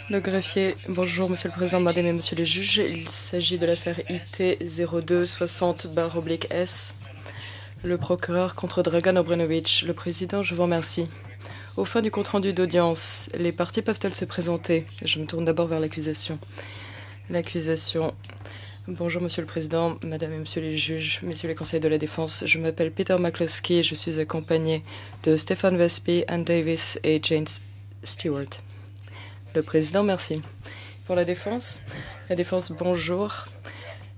Le greffier, bonjour Monsieur le Président, Madame et Monsieur les juges. Il s'agit de l'affaire IT 0260/S. Le procureur contre Dragan Obrenović. Le Président, je vous remercie. Au fin du compte-rendu d'audience, les parties peuvent-elles se présenter? Je me tourne d'abord vers l'accusation. L'accusation. Bonjour Monsieur le Président, Madame et Monsieur les juges, Messieurs les conseillers de la défense. Je m'appelle Peter McCluskey et je suis accompagné de Stéphane Westby, Anne Davis et Jane Stewart. Le Président, merci. Pour la défense, bonjour.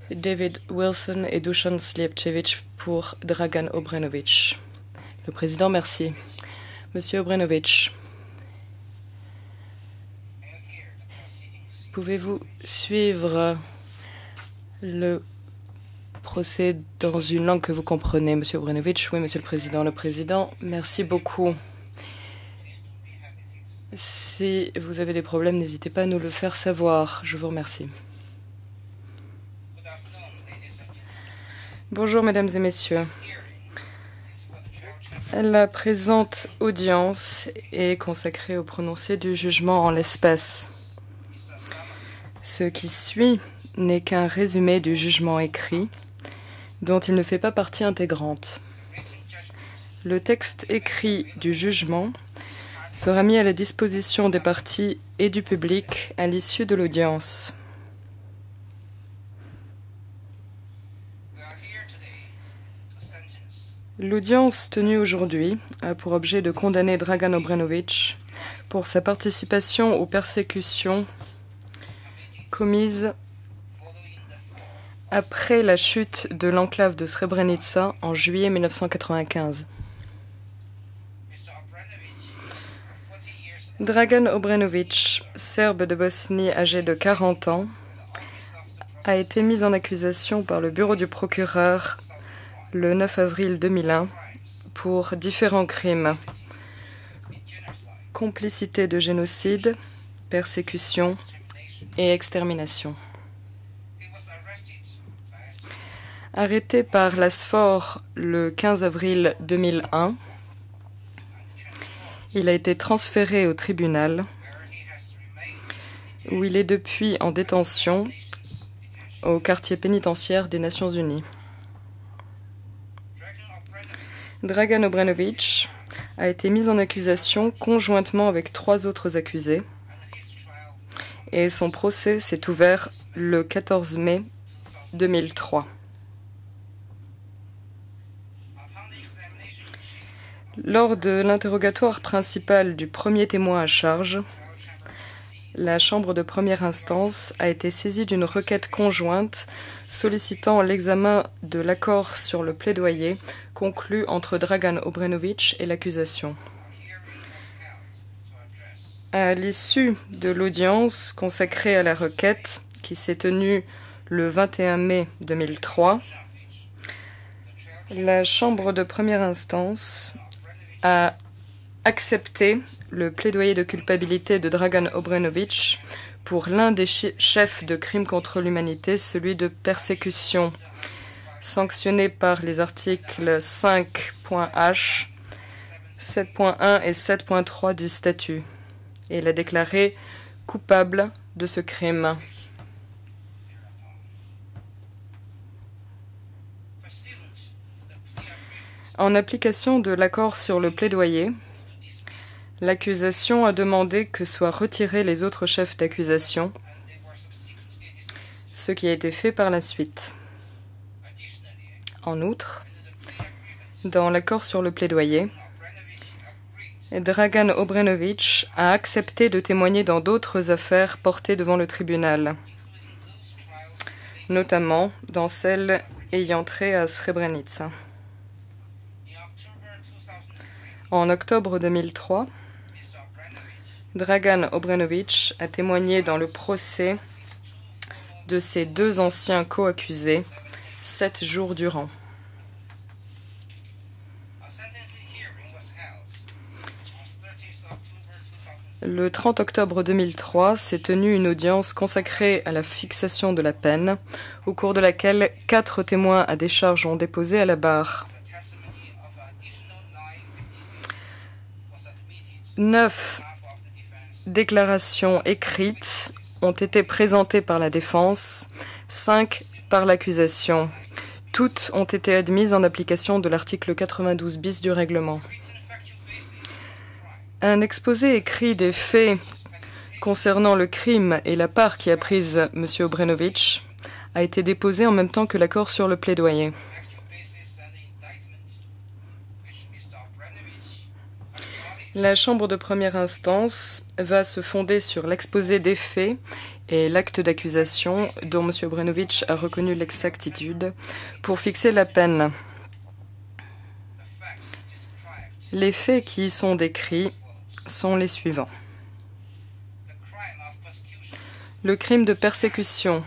David Wilson et Dusan Slijepčević pour Dragan Obrenović. Le Président, merci. Monsieur Obrenović, pouvez-vous suivre le procès dans une langue que vous comprenez, Monsieur Obrenović? Oui, Monsieur le Président. Le Président, merci beaucoup. Si vous avez des problèmes, n'hésitez pas à nous le faire savoir. Je vous remercie. Bonjour, Mesdames et Messieurs. La présente audience est consacrée au prononcé du jugement en l'espèce. Ce qui suit n'est qu'un résumé du jugement écrit, dont il ne fait pas partie intégrante. Le texte écrit du jugement sera mis à la disposition des parties et du public à l'issue de l'audience. L'audience tenue aujourd'hui a pour objet de condamner Dragan Obrenović pour sa participation aux persécutions commises après la chute de l'enclave de Srebrenica en juillet 1995. Dragan Obrenović, Serbe de Bosnie âgé de 40 ans, a été mis en accusation par le bureau du procureur le 9 avril 2001 pour différents crimes: complicité de génocide, persécution et extermination. Arrêté par la SFOR le 15 avril 2001, il a été transféré au tribunal, où il est depuis en détention au quartier pénitentiaire des Nations Unies. Dragan Obrenović a été mis en accusation conjointement avec 3 autres accusés et son procès s'est ouvert le 14 mai 2003. Lors de l'interrogatoire principal du premier témoin à charge, la Chambre de première instance a été saisie d'une requête conjointe sollicitant l'examen de l'accord sur le plaidoyer conclu entre Dragan Obrenović et l'accusation. À l'issue de l'audience consacrée à la requête, qui s'est tenue le 21 mai 2003, la Chambre de première instance a accepté le plaidoyer de culpabilité de Dragan Obrenović pour l'un des chefs de crimes contre l'humanité, celui de persécution, sanctionné par les articles 5.h, 7.1 et 7.3 du statut, et l'a déclaré coupable de ce crime. En application de l'accord sur le plaidoyer, l'accusation a demandé que soient retirés les autres chefs d'accusation, ce qui a été fait par la suite. En outre, dans l'accord sur le plaidoyer, Dragan Obrenović a accepté de témoigner dans d'autres affaires portées devant le tribunal, notamment dans celles ayant trait à Srebrenica. En octobre 2003, Dragan Obrenović a témoigné dans le procès de ses 2 anciens co-accusés 7 jours durant. Le 30 octobre 2003 s'est tenue une audience consacrée à la fixation de la peine, au cours de laquelle 4 témoins à décharge ont déposé à la barre. 9 déclarations écrites ont été présentées par la défense, 5 par l'accusation. Toutes ont été admises en application de l'article 92 bis du règlement. Un exposé écrit des faits concernant le crime et la part qui a prise M. Obrenović a été déposé en même temps que l'accord sur le plaidoyer. La Chambre de première instance va se fonder sur l'exposé des faits et l'acte d'accusation dont M. Obrenović a reconnu l'exactitude pour fixer la peine. Les faits qui y sont décrits sont les suivants. Le crime de persécution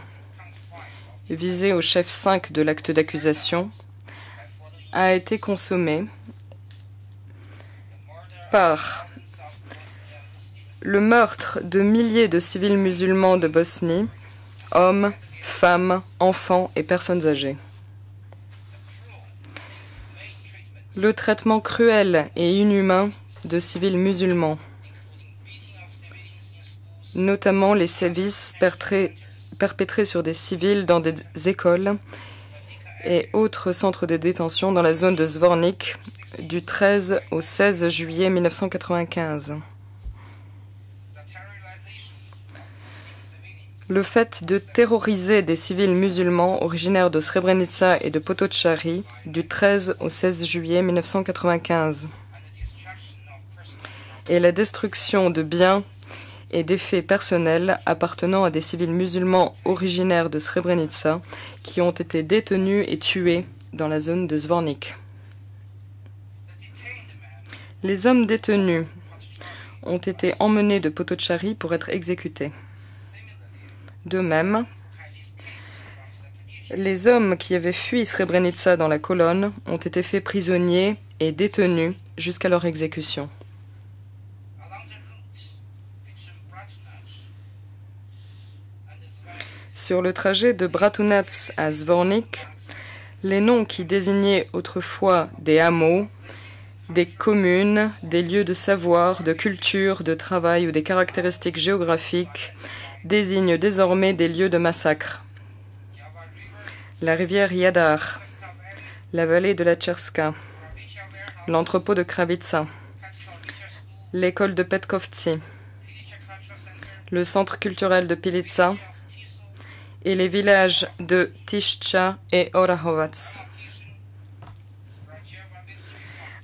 visé au chef 5 de l'acte d'accusation a été consommé par le meurtre de milliers de civils musulmans de Bosnie, hommes, femmes, enfants et personnes âgées. Le traitement cruel et inhumain de civils musulmans, notamment les sévices perpétrés sur des civils dans des écoles et autres centres de détention dans la zone de Zvornik du 13 au 16 juillet 1995. Le fait de terroriser des civils musulmans originaires de Srebrenica et de Potocari du 13 au 16 juillet 1995 et la destruction de biens et d'effets personnels appartenant à des civils musulmans originaires de Srebrenica qui ont été détenus et tués dans la zone de Zvornik. Les hommes détenus ont été emmenés de Potocari pour être exécutés. De même, les hommes qui avaient fui Srebrenica dans la colonne ont été faits prisonniers et détenus jusqu'à leur exécution. Sur le trajet de Bratunac à Zvornik, les noms qui désignaient autrefois des hameaux, des communes, des lieux de savoir, de culture, de travail ou des caractéristiques géographiques désignent désormais des lieux de massacre. La rivière Yadar, la vallée de la Tcherska, l'entrepôt de Kravica, l'école de Petkovci, le centre culturel de Pilica et les villages de Tishcha et Orahovac.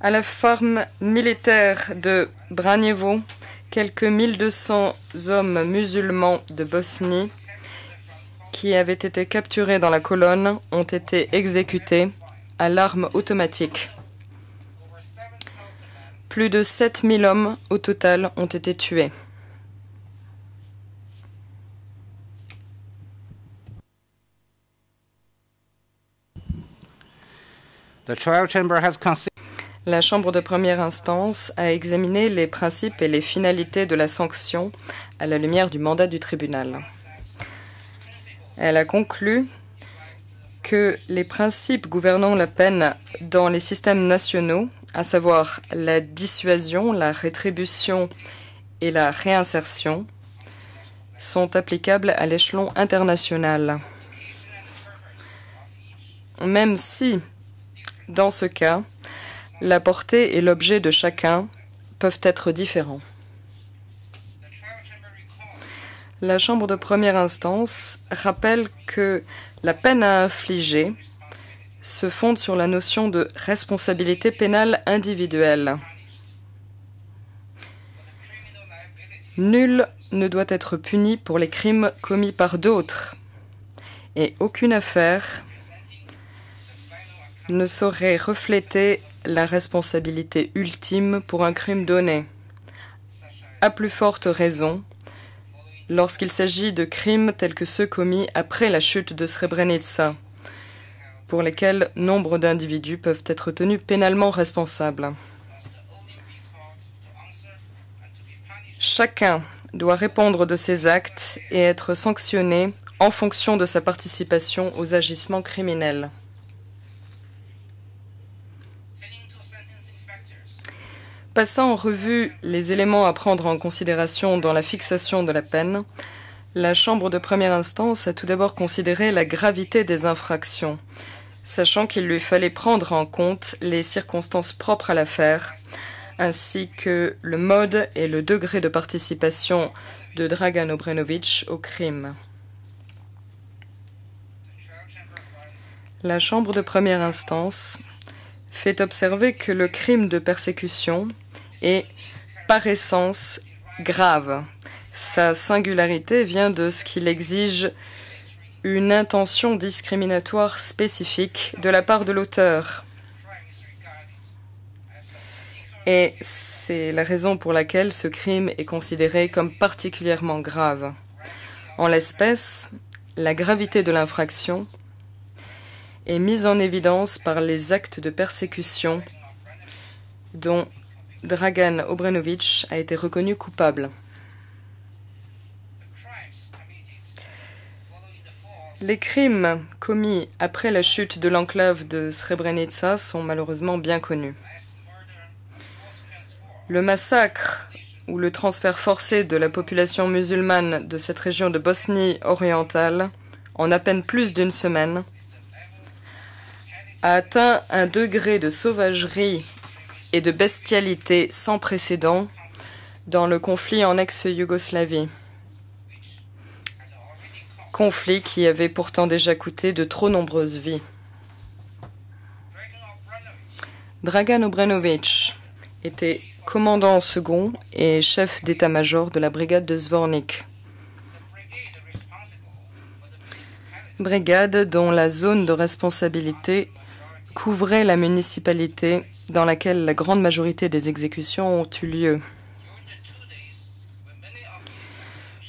À la ferme militaire de Branievo, quelques 1200 hommes musulmans de Bosnie qui avaient été capturés dans la colonne ont été exécutés à l'arme automatique. Plus de 7000 hommes au total ont été tués. La Chambre de première instance a examiné les principes et les finalités de la sanction à la lumière du mandat du tribunal. Elle a conclu que les principes gouvernant la peine dans les systèmes nationaux, à savoir la dissuasion, la rétribution et la réinsertion, sont applicables à l'échelon international. Même si, dans ce cas, la portée et l'objet de chacun peuvent être différents. La Chambre de première instance rappelle que la peine à infliger se fonde sur la notion de responsabilité pénale individuelle. Nul ne doit être puni pour les crimes commis par d'autres et aucune affaire ne saurait refléter la responsabilité ultime pour un crime donné, à plus forte raison lorsqu'il s'agit de crimes tels que ceux commis après la chute de Srebrenica, pour lesquels nombre d'individus peuvent être tenus pénalement responsables. Chacun doit répondre de ses actes et être sanctionné en fonction de sa participation aux agissements criminels. Passant en revue les éléments à prendre en considération dans la fixation de la peine, la Chambre de première instance a tout d'abord considéré la gravité des infractions, sachant qu'il lui fallait prendre en compte les circonstances propres à l'affaire, ainsi que le mode et le degré de participation de Dragan Obrenović au crime. La Chambre de première instance fait observer que le crime de persécution est par essence grave. Sa singularité vient de ce qu'il exige une intention discriminatoire spécifique de la part de l'auteur. Et c'est la raison pour laquelle ce crime est considéré comme particulièrement grave. En l'espèce, la gravité de l'infraction est mise en évidence par les actes de persécution dont Dragan Obrenović a été reconnu coupable. Les crimes commis après la chute de l'enclave de Srebrenica sont malheureusement bien connus. Le massacre ou le transfert forcé de la population musulmane de cette région de Bosnie orientale en à peine plus d'une semaine a atteint un degré de sauvagerie et de bestialité sans précédent dans le conflit en ex-Yougoslavie. Conflit qui avait pourtant déjà coûté de trop nombreuses vies. Dragan Obrenović était commandant second et chef d'état-major de la brigade de Zvornik. Brigade dont la zone de responsabilité couvrait la municipalité dans laquelle la grande majorité des exécutions ont eu lieu.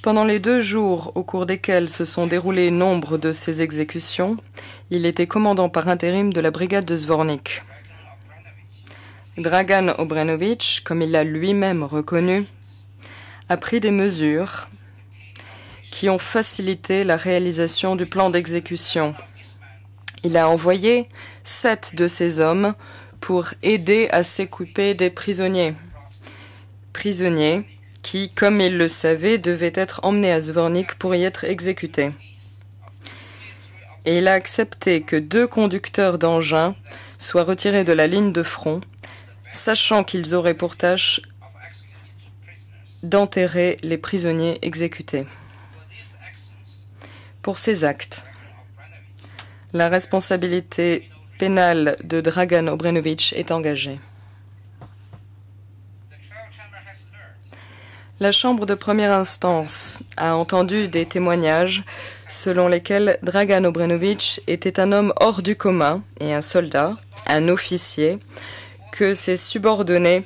Pendant les 2 jours au cours desquels se sont déroulés nombre de ces exécutions, il était commandant par intérim de la brigade de Zvornik. Dragan Obrenović, comme il l'a lui-même reconnu, a pris des mesures qui ont facilité la réalisation du plan d'exécution. Il a envoyé 7 de ses hommes pour aider à s'occuper des prisonniers. Prisonniers qui, comme il le savait, devaient être emmenés à Zvornik pour y être exécutés. Et il a accepté que 2 conducteurs d'engins soient retirés de la ligne de front, sachant qu'ils auraient pour tâche d'enterrer les prisonniers exécutés. Pour ces actes, la responsabilité pénale de Dragan Obrenović est engagée. La Chambre de première instance a entendu des témoignages selon lesquels Dragan Obrenović était un homme hors du commun et un soldat, un officier, que ses subordonnés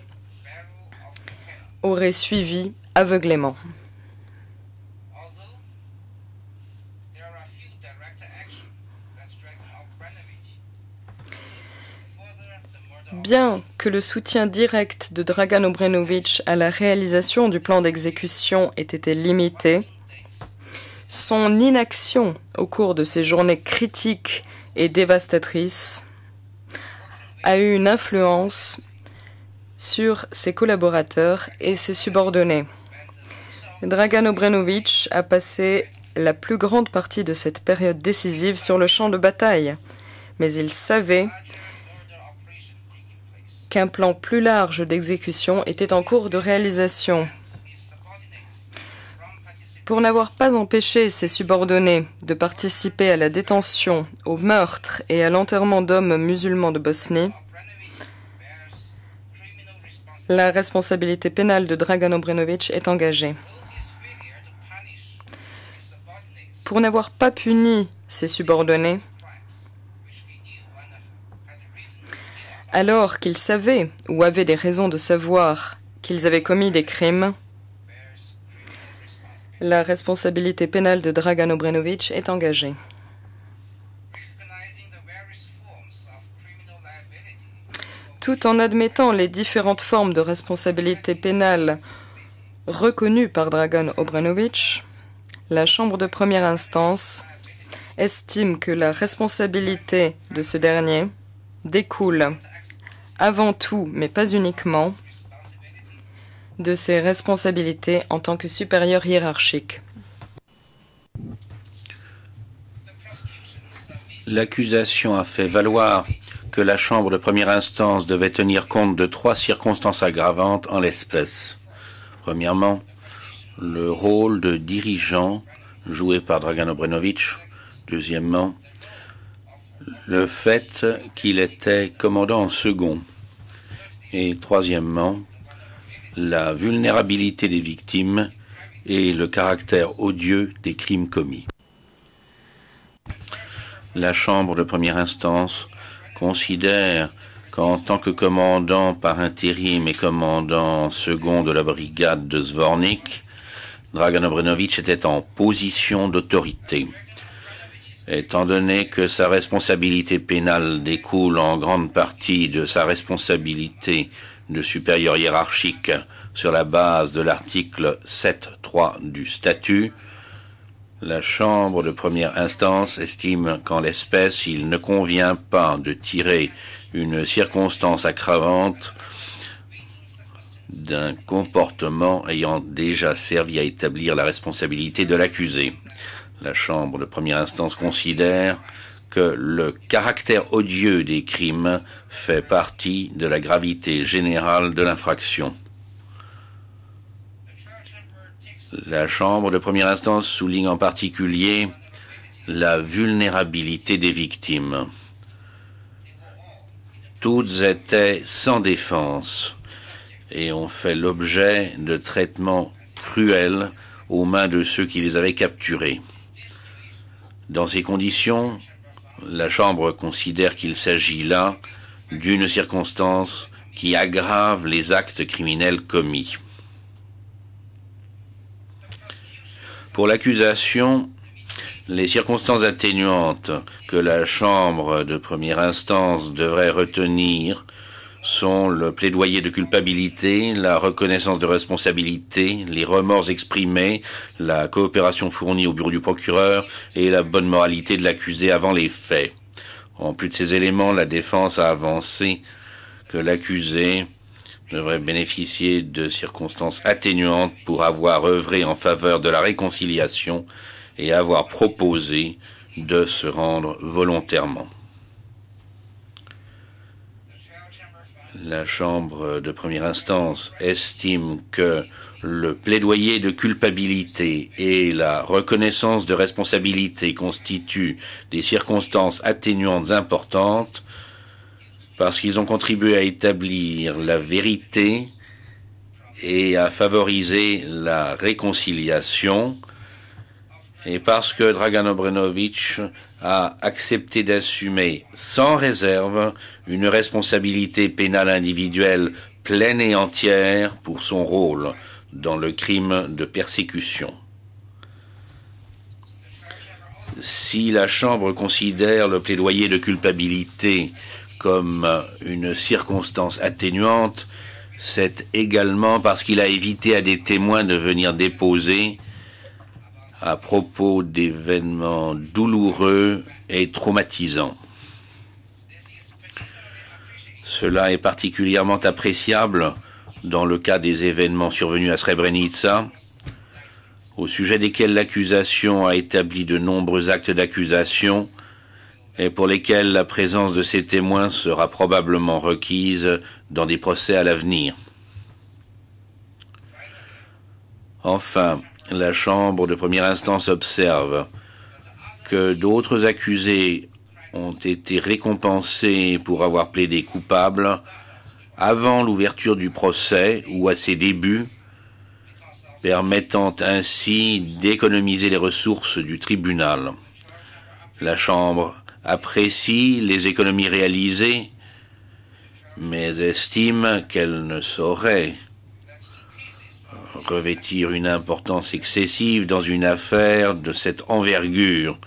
auraient suivi aveuglément. Bien que le soutien direct de Dragan Obrenović à la réalisation du plan d'exécution ait été limité, son inaction au cours de ces journées critiques et dévastatrices a eu une influence sur ses collaborateurs et ses subordonnés. Dragan Obrenović a passé la plus grande partie de cette période décisive sur le champ de bataille, mais il savait qu'un plan plus large d'exécution était en cours de réalisation. Pour n'avoir pas empêché ses subordonnés de participer à la détention, au meurtre et à l'enterrement d'hommes musulmans de Bosnie, la responsabilité pénale de Dragan Obrenović est engagée. Pour n'avoir pas puni ses subordonnés, alors qu'il savait ou avait des raisons de savoir qu'ils avaient commis des crimes, la responsabilité pénale de Dragan Obrenović est engagée. Tout en admettant les différentes formes de responsabilité pénale reconnues par Dragan Obrenović, la Chambre de première instance estime que la responsabilité de ce dernier découle avant tout, mais pas uniquement, de ses responsabilités en tant que supérieur hiérarchique. L'accusation a fait valoir que la Chambre de première instance devait tenir compte de 3 circonstances aggravantes en l'espèce. Premièrement, le rôle de dirigeant joué par Dragan Obrenović. Deuxièmement, le fait qu'il était commandant en second. Et troisièmement, la vulnérabilité des victimes et le caractère odieux des crimes commis. La Chambre de première instance considère qu'en tant que commandant par intérim et commandant second de la brigade de Zvornik, Dragan Obrenović était en position d'autorité. Étant donné que sa responsabilité pénale découle en grande partie de sa responsabilité de supérieur hiérarchique sur la base de l'article 7.3 du statut, la Chambre de première instance estime qu'en l'espèce, il ne convient pas de tirer une circonstance aggravante d'un comportement ayant déjà servi à établir la responsabilité de l'accusé. La Chambre de première instance considère que le caractère odieux des crimes fait partie de la gravité générale de l'infraction. La Chambre de première instance souligne en particulier la vulnérabilité des victimes. Toutes étaient sans défense et ont fait l'objet de traitements cruels aux mains de ceux qui les avaient capturées. Dans ces conditions, la Chambre considère qu'il s'agit là d'une circonstance qui aggrave les actes criminels commis. Pour l'accusation, les circonstances atténuantes que la Chambre de première instance devrait retenir sont le plaidoyer de culpabilité, la reconnaissance de responsabilité, les remords exprimés, la coopération fournie au bureau du procureur et la bonne moralité de l'accusé avant les faits. En plus de ces éléments, la défense a avancé que l'accusé devrait bénéficier de circonstances atténuantes pour avoir œuvré en faveur de la réconciliation et avoir proposé de se rendre volontairement. La Chambre de première instance estime que le plaidoyer de culpabilité et la reconnaissance de responsabilité constituent des circonstances atténuantes importantes parce qu'ils ont contribué à établir la vérité et à favoriser la réconciliation, et parce que Dragan Obrenović a accepté d'assumer sans réserve une responsabilité pénale individuelle pleine et entière pour son rôle dans le crime de persécution. Si la Chambre considère le plaidoyer de culpabilité comme une circonstance atténuante, c'est également parce qu'il a évité à des témoins de venir déposer à propos d'événements douloureux et traumatisants. Cela est particulièrement appréciable dans le cas des événements survenus à Srebrenica, au sujet desquels l'accusation a établi de nombreux actes d'accusation et pour lesquels la présence de ces témoins sera probablement requise dans des procès à l'avenir. Enfin, la Chambre de première instance observe que d'autres accusés ont été récompensés pour avoir plaidé coupable avant l'ouverture du procès ou à ses débuts, permettant ainsi d'économiser les ressources du tribunal. La Chambre apprécie les économies réalisées, mais estime qu'elles ne sauraient revêtir une importance excessive dans une affaire de cette envergure,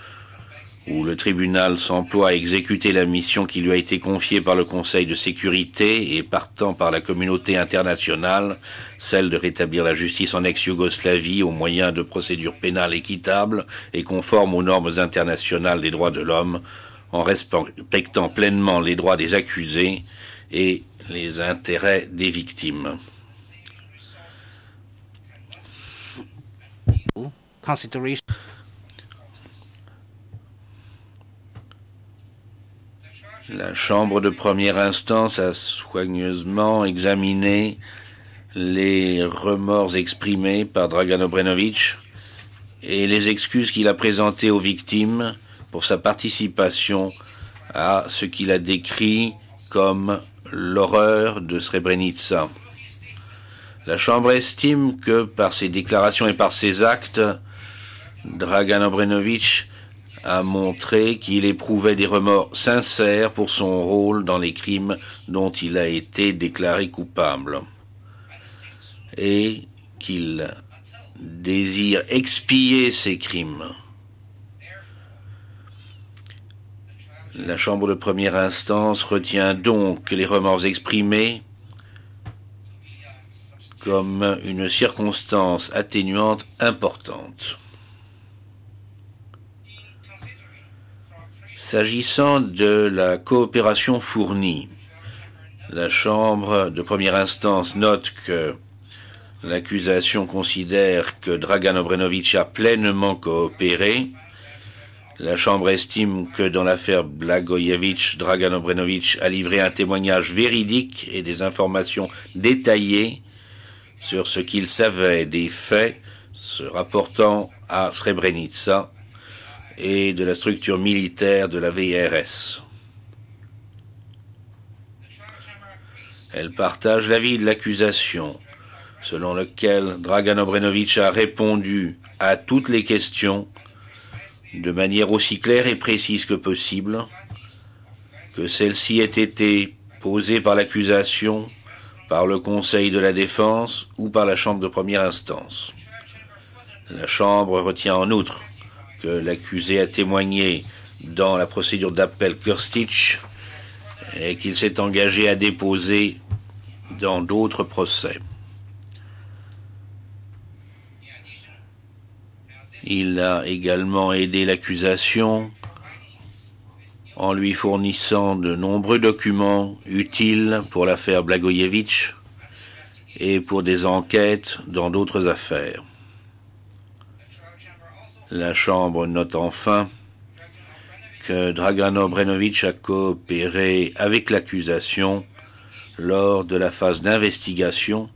où le tribunal s'emploie à exécuter la mission qui lui a été confiée par le Conseil de sécurité et partant par la communauté internationale, celle de rétablir la justice en ex-Yougoslavie au moyen de procédures pénales équitables et conformes aux normes internationales des droits de l'homme, en respectant pleinement les droits des accusés et les intérêts des victimes. consideration. La Chambre de première instance a soigneusement examiné les remords exprimés par Dragan Obrenović et les excuses qu'il a présentées aux victimes pour sa participation à ce qu'il a décrit comme l'horreur de Srebrenica. La Chambre estime que par ses déclarations et par ses actes, Dragan Obrenović a montré qu'il éprouvait des remords sincères pour son rôle dans les crimes dont il a été déclaré coupable et qu'il désire expier ces crimes. La Chambre de première instance retient donc les remords exprimés comme une circonstance atténuante importante. S'agissant de la coopération fournie, la Chambre de première instance note que l'accusation considère que Dragan Obrenović a pleinement coopéré. La Chambre estime que dans l'affaire Blagojević, Dragan Obrenović a livré un témoignage véridique et des informations détaillées sur ce qu'il savait des faits se rapportant à Srebrenica et de la structure militaire de la VRS. Elle partage l'avis de l'accusation, selon lequel Dragan Obrenović a répondu à toutes les questions de manière aussi claire et précise que possible, que celles-ci aient été posées par l'accusation, par le Conseil de la Défense ou par la Chambre de première instance. La Chambre retient en outre que l'accusé a témoigné dans la procédure d'appel Krstić et qu'il s'est engagé à déposer dans d'autres procès. Il a également aidé l'accusation en lui fournissant de nombreux documents utiles pour l'affaire Blagojević et pour des enquêtes dans d'autres affaires. La Chambre note enfin que Dragan Obrenović a coopéré avec l'accusation lors de la phase d'investigation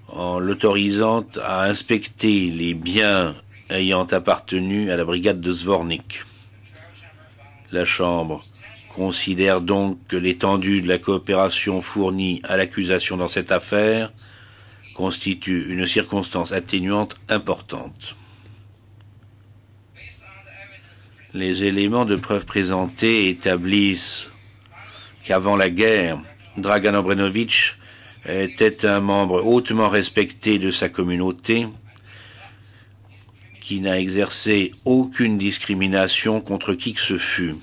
en l'autorisant à inspecter les biens ayant appartenu à la brigade de Zvornik. La Chambre considère donc que l'étendue de la coopération fournie à l'accusation dans cette affaire constitue une circonstance atténuante importante. Les éléments de preuve présentés établissent qu'avant la guerre, Dragan Obrenović était un membre hautement respecté de sa communauté qui n'a exercé aucune discrimination contre qui que ce fût.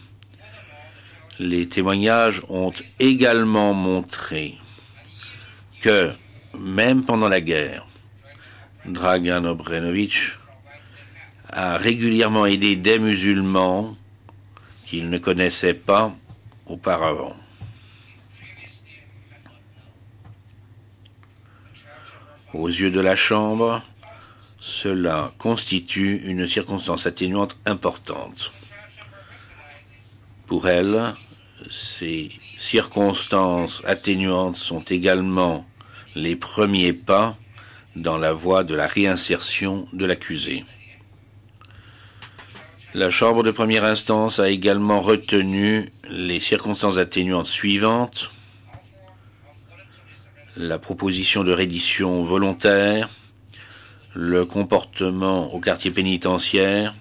Les témoignages ont également montré que, même pendant la guerre, Dragan Obrenović a régulièrement aidé des musulmans qu'il ne connaissait pas auparavant. Aux yeux de la Chambre, cela constitue une circonstance atténuante importante. Pour elle, ces circonstances atténuantes sont également les premiers pas dans la voie de la réinsertion de l'accusé. La Chambre de première instance a également retenu les circonstances atténuantes suivantes: la proposition de reddition volontaire, le comportement au quartier pénitentiaire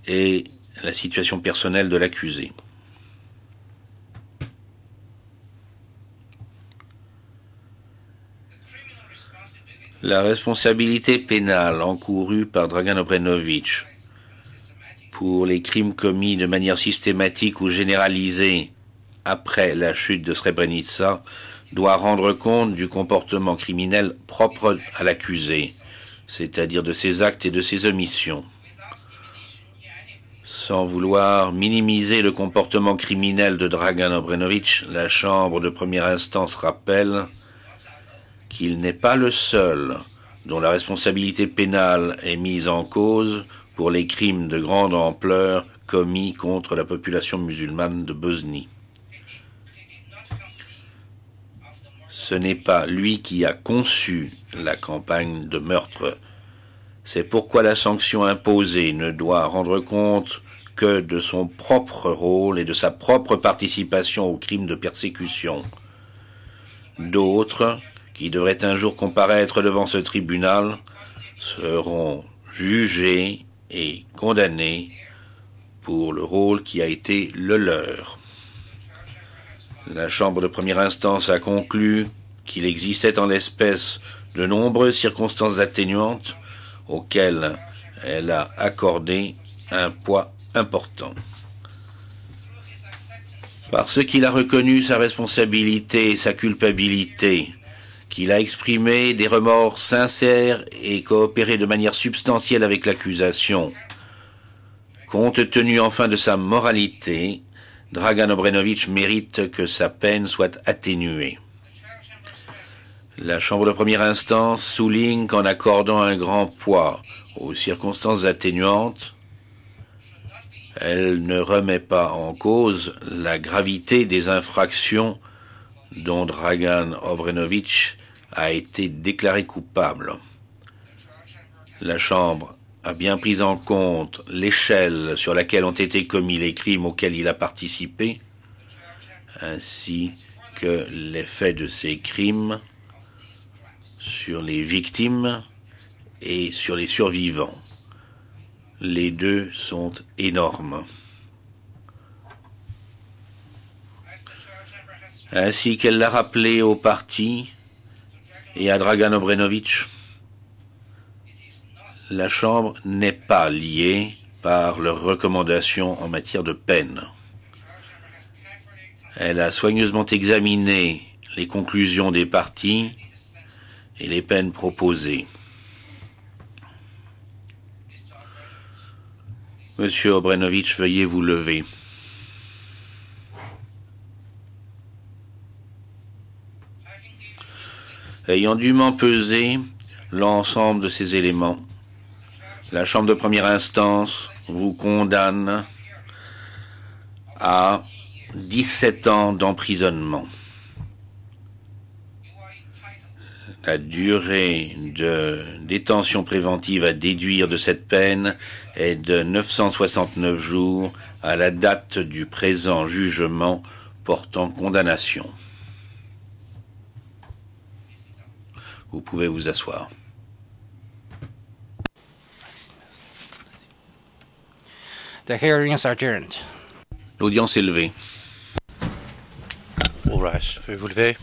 et la situation personnelle de l'accusé. La responsabilité pénale encourue par Dragan Obrenović pour les crimes commis de manière systématique ou généralisée après la chute de Srebrenica doit rendre compte du comportement criminel propre à l'accusé, c'est-à-dire de ses actes et de ses omissions. Sans vouloir minimiser le comportement criminel de Dragan Obrenović, la Chambre de première instance rappelle qu'il n'est pas le seul dont la responsabilité pénale est mise en cause pour les crimes de grande ampleur commis contre la population musulmane de Bosnie. Ce n'est pas lui qui a conçu la campagne de meurtre. C'est pourquoi la sanction imposée ne doit rendre compte que de son propre rôle et de sa propre participation aux crimes de persécution. D'autres, qui devraient un jour comparaître devant ce tribunal, seront jugés et condamnés pour le rôle qui a été le leur. La Chambre de première instance a conclu qu'il existait en l'espèce de nombreuses circonstances atténuantes auxquelles elle a accordé un poids important. Parce qu'il a reconnu sa responsabilité et sa culpabilité, qu'il a exprimé des remords sincères et coopéré de manière substantielle avec l'accusation, compte tenu enfin de sa moralité, Dragan Obrenović mérite que sa peine soit atténuée. La Chambre de première instance souligne qu'en accordant un grand poids aux circonstances atténuantes, elle ne remet pas en cause la gravité des infractions dont Dragan Obrenović a été déclaré coupable. La Chambre a bien pris en compte l'échelle sur laquelle ont été commis les crimes auxquels il a participé, ainsi que l'effet de ces crimes sur les victimes et sur les survivants. Les deux sont énormes. Ainsi qu'elle l'a rappelé au parti et à Dragan Obrenović, la Chambre n'est pas liée par leurs recommandations en matière de peine. Elle a soigneusement examiné les conclusions des partis et les peines proposées. Monsieur Obrenović, veuillez vous lever. Ayant dûment pesé l'ensemble de ces éléments, la Chambre de première instance vous condamne à 17 ans d'emprisonnement. La durée de détention préventive à déduire de cette peine est de 969 jours à la date du présent jugement portant condamnation. Vous pouvez vous asseoir. The hearing is adjourned. L'audience est levée. All right, pouvez vous lever?